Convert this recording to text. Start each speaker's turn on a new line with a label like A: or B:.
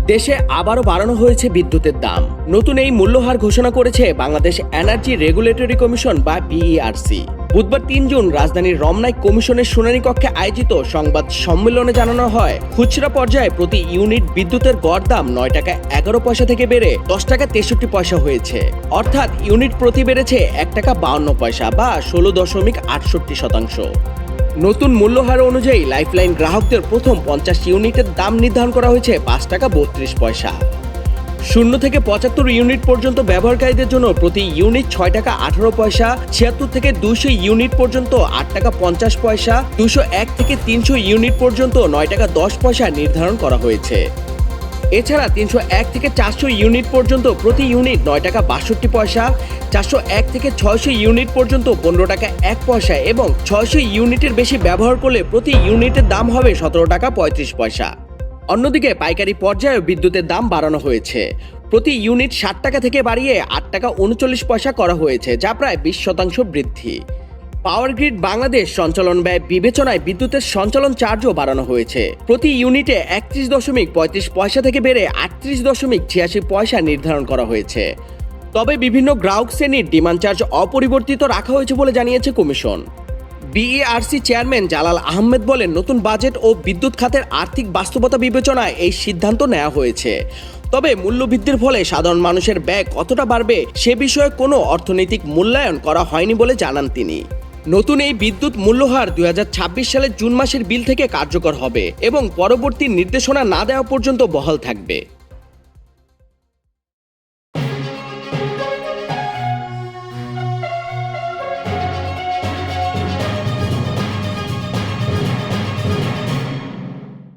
A: দেশে আবারও বাড়ানো হয়েছে বিদ্যুতের দাম। নতুন এই মূল্যহার ঘোষণা করেছে বাংলাদেশ এনার্জি রেগুলেটরি কমিশন বা বিইআরসি। বুধবার ৩ জুন রাজধানীর রমনায় কমিশনের শুনানি কক্ষে আয়োজিত সংবাদ সম্মেলনে জানানো হয়, খুচরা পর্যায়ে প্রতি ইউনিট বিদ্যুতের গড় দাম ৯ টাকা ১১ পয়সা থেকে বেড়ে ১০ টাকা ৬৩ পয়সা হয়েছে। অর্থাৎ ইউনিট প্রতি বেড়েছে ১ টাকা ৫২ পয়সা বা ১৬.৬৮%। নতুন মূল্যহার অনুযায়ী লাইফলাইন গ্রাহকদের প্রথম ৫০ ইউনিটের দাম নির্ধারণ করা হয়েছে ৫ টাকা ৩২ পয়সা। ০ থেকে ৭৫ ইউনিট পর্যন্ত ব্যবহারকারীদের জন্য প্রতি ইউনিট ৬ টাকা ১৮ পয়সা, ৭৬ থেকে ২০০ ইউনিট পর্যন্ত ৮ টাকা ৫০ পয়সা, ২০১ থেকে ৩০০ ইউনিট পর্যন্ত ৯ টাকা ১০ পয়সা নির্ধারণ করা হয়েছে। এছাড়া ৩০১ থেকে ৪০০ ইউনিট পর্যন্ত প্রতি ইউনিট ৯ টাকা ৬২ পয়সা, ৪০১ থেকে ৬০০ ইউনিট পর্যন্ত ১৫ টাকা ১ পয়সা এবং ৬০০ ইউনিটের বেশি ব্যবহার করলে প্রতি ইউনিটের দাম হবে ১৭ টাকা ৩৫ পয়সা। অন্যদিকে পাইকারি পর্যায়ে বিদ্যুতের দাম বাড়ানো হয়েছে। প্রতি ইউনিট ৬০ টাকা থেকে বাড়িয়ে ৮ টাকা ৩৯ পয়সা করা হয়েছে, যা প্রায় ২০% বৃদ্ধি। পাওয়ার গ্রিড বাংলাদেশ সঞ্চালন ব্যয় বিবেচনায় বিদ্যুতের সঞ্চালন চার্জও বাড়ানো হয়েছে। প্রতি ইউনিটে ৩১.৩৫ পয়সা থেকে বেড়ে ৩৮.৮৬ পয়সা নির্ধারণ করা হয়েছে। তবে বিভিন্ন গ্রাহক শ্রেণীর ডিমান্ড চার্জ অপরিবর্তিত রাখা হয়েছে বলে জানিয়েছে commission. BERC chairman Jalal Ahmed বলেন, নতুন বাজেট ও বিদ্যুৎ খাতের আর্থিক বাস্তবতা বিবেচনায় এই সিদ্ধান্ত নেওয়া হয়েছে। তবে মূল্যবৃদ্ধির ফলে সাধারণ মানুষের ব্যয় কতটা বাড়বে সে বিষয়ে কোনো অর্থনৈতিক মূল্যায়ন করা হয়নি বলে জানান তিনি। নতুন এই বিদ্যুৎ মূল্যহার ২০২৬ সালের জুন মাসের বিল থেকে কার্যকর হবে এবং পরবর্তী নির্দেশনা না দেওয়া পর্যন্ত বহাল থাকবে।